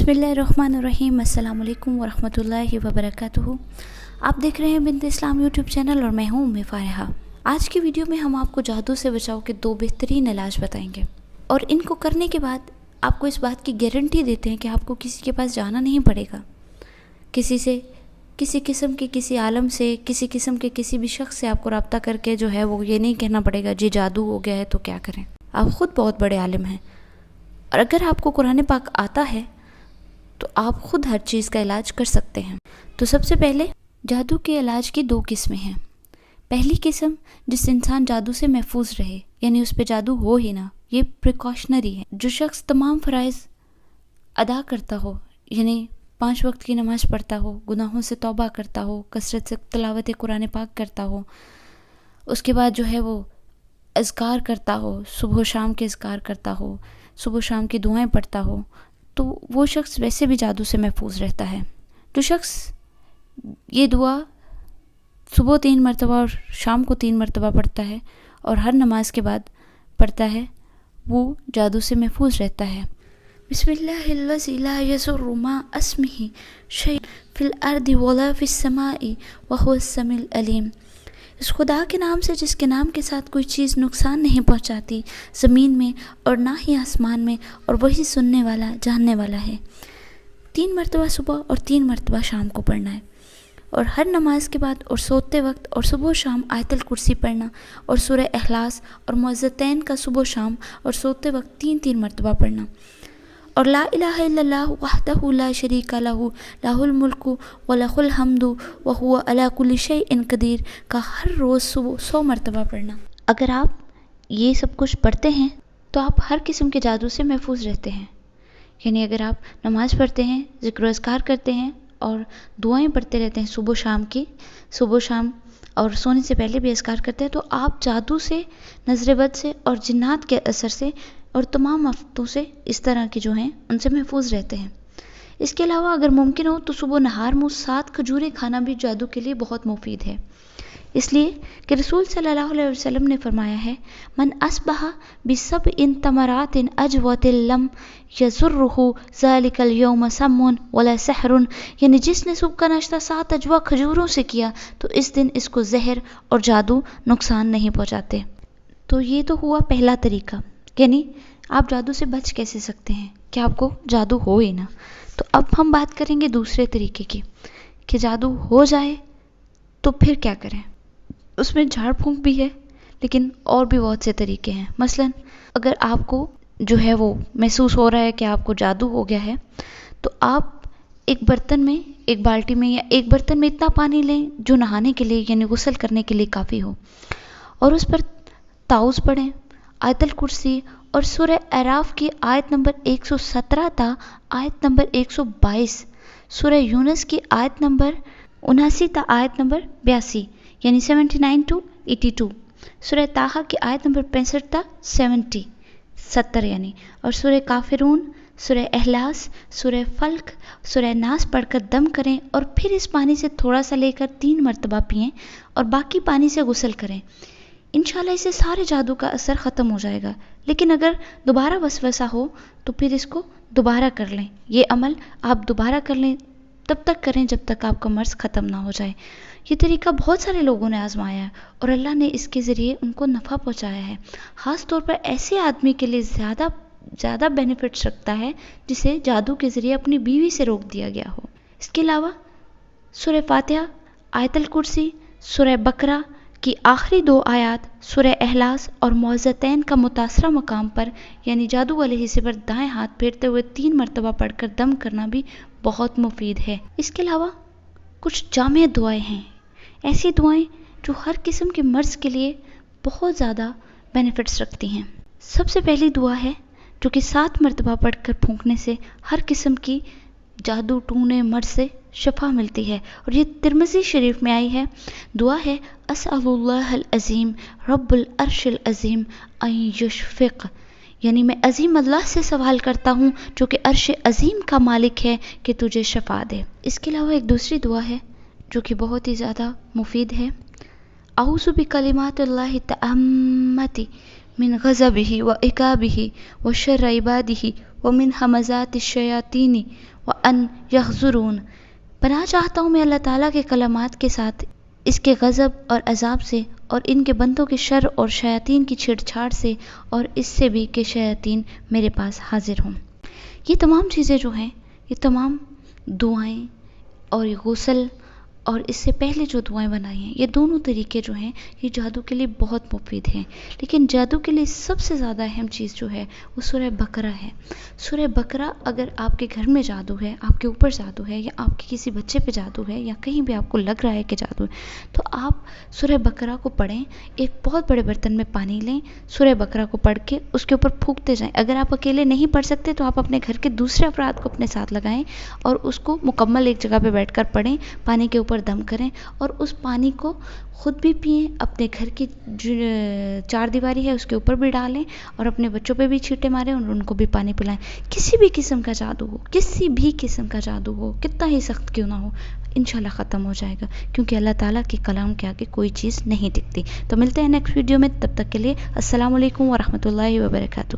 बिस्मिल्लाहिर्रहमानिर्रहीम। अस्सलाम वालेकुम वरहमतुल्लाहि वबरकातुहू। आप देख रहे हैं बिंत इस्लाम यूट्यूब चैनल और मैं हूं उम्मेफाहा। आज की वीडियो में हम आपको जादू से बचाव के 2 बेहतरीन इलाज बताएंगे और इनको करने के बाद आपको इस बात की गारंटी देते हैं कि आपको किसी के पास जाना नहीं पड़ेगा, किसी किस्म के किसी आलम से, किसी किस्म के किसी भी शख्स से आपको रब्ता करके जो है वो ये नहीं कहना पड़ेगा जी जादू हो गया है तो क्या करें। आप ख़ुद बहुत बड़े आलिम हैं और अगर आपको कुरान पाक आता है तो आप ख़ुद हर चीज़ का इलाज कर सकते हैं। तो सबसे पहले जादू के इलाज की 2 किस्में हैं। पहली किस्म जिस इंसान जादू से महफूज रहे, यानी उस पे जादू हो ही ना, ये प्रिकॉशनरी है। जो शख्स तमाम फ़राइज़ अदा करता हो, यानी 5 वक्त की नमाज़ पढ़ता हो, गुनाहों से तौबा करता हो, कसरत से तिलावत कुरान पाक करता हो, उसके बाद जो है वो अज़कार करता हो, सुबह शाम के अज़कार करता हो, सुबह शाम की दुआएं पढ़ता हो, तो वो शख्स वैसे भी जादू से महफूज रहता है। जो शख्स ये दुआ सुबह 3 मरतबा और शाम को 3 मरतबा पढ़ता है और हर नमाज के बाद पढ़ता है, वो जादू से महफूज रहता है। बिस्मिल्लाहिल्लज़ी ला यज़ुर्रु मा अस्मिही शैअन फिल अर्दि वला फिस समाई व हुवस समीउल अलीम। इस खुदा के नाम से जिसके नाम के साथ कोई चीज़ नुकसान नहीं पहुंचाती ज़मीन में और ना ही आसमान में, और वही सुनने वाला जानने वाला है। 3 मरतबा सुबह और 3 मरतबा शाम को पढ़ना है और हर नमाज के बाद और सोते वक्त और सुबह शाम आयतल कुर्सी पढ़ना और सूरह इखलास और मुअज़्ज़तैन का सुबह शाम और सोते वक्त 3-3 मरतबा पढ़ना और ला इलाहा इल्लल्लाह वहदहु ला शरीका लहू लहुल मुल्कु व लहुल हम्दु व हुवा अला कुल्लि शैइन क़दीर का हर रोज़ सुबह 100 मरतबा पढ़ना। अगर आप ये सब कुछ पढ़ते हैं तो आप हर किस्म के जादू से महफूज रहते हैं। यानी अगर आप नमाज़ पढ़ते हैं, ज़िक्र अज़कार करते हैं और दुआएं पढ़ते रहते हैं सुबह शाम और सोने से पहले भी अज़कार करते हैं, तो आप जादू से, नज़र बद से और जिन्नात के असर से और तमाम आफतों से इस तरह के जो हैं उनसे महफूज रहते हैं। इसके अलावा अगर मुमकिन हो तो सुबह नहार मुँह 7 खजूरें खाना भी जादू के लिए बहुत मुफीद है, इसलिए कि रसूल सल्लल्लाहु अलैहि वसल्लम ने फरमाया है, मन अस्बहा बिसब इन तमरातिन अजवतिल लम यज़ुर्रुहु ज़ालिकल यौम सम्मुन वला सहरुन। यानी जिसने सुबह का नाश्ता 7 अजवा खजूरों से किया तो इस दिन इसको जहर और जादू नुकसान नहीं पहुँचाते। तो ये तो हुआ पहला तरीका, यानी आप जादू से बच कैसे सकते हैं कि आपको जादू हो ही ना। तो अब हम बात करेंगे दूसरे तरीके की कि जादू हो जाए तो फिर क्या करें। उसमें झाड़ फूंक भी है, लेकिन और भी बहुत से तरीके हैं। मसलन अगर आपको जो है वो महसूस हो रहा है कि आपको जादू हो गया है, तो आप एक बर्तन में, एक बाल्टी में या एक बर्तन में इतना पानी लें जो नहाने के लिए यानी गुस्ल करने के लिए काफ़ी हो, और उस पर ताउज़ पढ़ें, आयतल कुर्सी और सूरह अराफ की आयत नंबर 117 ता आयत नंबर 122, सूरह यूनुस की आयत नंबर 79 ता आयत नंबर 82 यानी 79 to 82, सूरह ताहा की आयत नंबर 65 ता 70 यानी, और सूरह काफिरून, सूरह इखलास, सूरह फल्क, सूरह नास पढ़कर दम करें और फिर इस पानी से थोड़ा सा लेकर 3 मरतबा पिएं और बाकी पानी से गुस्ल करें। इंशाल्लाह इससे सारे जादू का असर ख़त्म हो जाएगा। लेकिन अगर दोबारा वसवसा हो तो फिर इसको दोबारा कर लें। ये अमल आप दोबारा कर लें, तब तक करें जब तक आपका मर्ज़ ख़त्म ना हो जाए। ये तरीका बहुत सारे लोगों ने आजमाया है और अल्लाह ने इसके ज़रिए उनको नफ़ा पहुंचाया है। ख़ास तौर पर ऐसे आदमी के लिए ज़्यादा बेनिफिट्स रखता है जिसे जादू के ज़रिए अपनी बीवी से रोक दिया गया हो। इसके अलावा सूरह फातिहा, आयतल कुर्सी, सूरह बकरा की आखिरी 2 आयत, सूरह इखलास और मुअज़्ज़तैन का मुतासरा मकाम पर यानी जादू वाले हिस्से पर दाएं हाथ फेरते हुए 3 मरतबा पढ़कर दम करना भी बहुत मुफीद है। इसके अलावा कुछ जामे दुआएं हैं, ऐसी दुआएं जो हर किस्म के मर्ज़ के लिए बहुत ज़्यादा बेनिफिट्स रखती हैं। सबसे पहली दुआ है जो कि 7 मरतबा पढ़कर फूंकने से हर किस्म की जादू टूने मर्ज़ से शफा मिलती है, और ये तिरमिज़ी शरीफ में आई है। दुआ है अस्अलुल्लाहल अज़ीम रब्बुल अर्शिल अज़ीम अन युशफ़िक़, यानी मैं अज़ीम अल्लाह से सवाल करता हूँ जो कि अर्श अज़ीम का मालिक है कि तुझे शफा दे। इसके अलावा एक दूसरी दुआ है जो कि बहुत ही ज़्यादा मुफीद है। औज़ु बिकलिमातिल्लाहि तअम्मति मिन गज़बिही व इकाबिही व शर्रि इबादिही व मिन हमज़ातिश शयातीनी وَأَن يَحْضُرُونَ۔ پناہ چاہتا ہوں میں اللہ تعالیٰ کے کلمات کے ساتھ اس کے غضب اور عذاب سے، اور ان کے بندوں کے شر اور شیاطین کی چھیڑ چھاڑ سے، اور اس سے بھی کہ شیاطین میرے پاس حاضر ہوں۔ یہ تمام چیزیں جو ہیں، یہ تمام دعائیں اور یہ غسل اور اس سے پہلے جو دعائیں بنائی ہیں، یہ دونوں طریقے جو ہیں یہ جادو کے لیے بہت مفید ہیں۔ لیکن جادو کے لیے سب سے زیادہ اہم چیز جو ہے وہ سورہ بقرہ ہے۔ سورہ بقرہ، اگر آپ کے گھر میں جادو ہے، آپ کے اوپر جادو ہے، یا آپ کے کسی بچے پہ جادو ہے، یا کہیں بھی آپ کو لگ رہا ہے کہ جادو ہے، تو آپ سورہ بقرہ کو پڑھیں۔ ایک بہت بڑے برتن میں پانی لیں، سورہ بقرہ کو پڑھ کے اس کے اوپر پھونکتے جائیں۔ اگر آپ اکیلے نہیں پڑھ سکتے تو آپ اپنے گھر کے دوسرے افراد کو اپنے ساتھ لگائیں اور اس کو مکمل ایک جگہ پہ بیٹھ کر پڑھیں، پانی کے اوپر دم کریں، اور اس پانی کو خود بھی پئیں، اپنے گھر کی چار دیواری ہے اس کے اوپر بھی ڈالیں، اور اپنے بچوں پہ بھی چھینٹے ماریں اور ان کو بھی پانی پلائیں۔ کسی بھی قسم کا جادو ہو، کسی بھی قسم کا جادو ہو، کتنا ہی سخت کیوں نہ ہو، انشاءاللہ ختم ہو جائے گا، کیونکہ اللہ تعالیٰ کے کلام کے آگے کوئی چیز نہیں ٹکتی۔ تو ملتے ہیں نیکسٹ ویڈیو میں، تب تک کے لیے السلام علیکم ورحمۃ اللہ وبرکاتہ۔